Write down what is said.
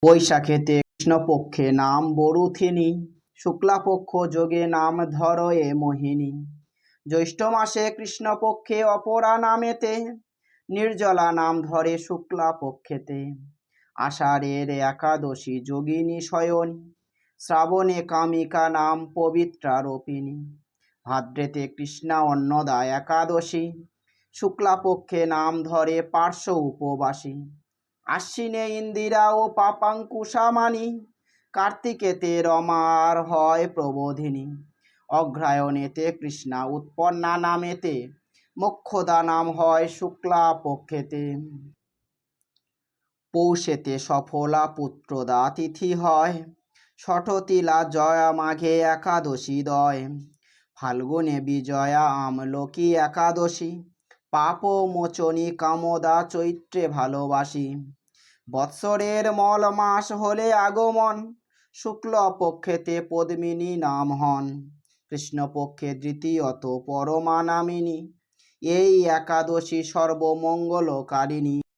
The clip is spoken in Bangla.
বৈশাখেতে কৃষ্ণপক্ষে নাম বরুথিনী, শুক্লাপক্ষ যোগে নাম ধরয়ে মোহিনী। জ্যৈষ্ঠ মাসে কৃষ্ণপক্ষে অপরা নামেতে, নির্জলা নাম ধরে শুক্লা পক্ষেতে। আষাঢ়ের একাদশী যোগিনী শয়নী, শ্রাবণে কামিকা নাম পবিত্রা রূপিণী। ভাদ্রেতে কৃষ্ণা অন্নদা একাদশী, শুক্লাপক্ষে নাম ধরে পার্শ্ব উপবাসী। আশ্বিনে ইন্দিরা ও পাপাঙ্কুশা মানি, কার্তিকেতে রমার হয় প্রবোধিনী। অগ্রহায়ণেতে কৃষ্ণা উৎপন্না নামেতে, মোক্ষদা নাম হয় শুক্লা পক্ষেতে। পৌষেতে সফলা পুত্রদা তিথি হয়, ষঠতিলা জয়া মাঘে একাদশী দয়। ফাল্গুনে বিজয়া আমলকি একাদশী, পাপ মোচনী কামদা চৈত্রে ভালোবাসি। বৎসরের মল মাস হলে আগমন, শুক্ল পক্ষেতে পদ্মিনী নাম হন। কৃষ্ণপক্ষে দ্বিতীয়ত পরমা নামিনী, এই একাদশী সর্বমঙ্গলকারিণী।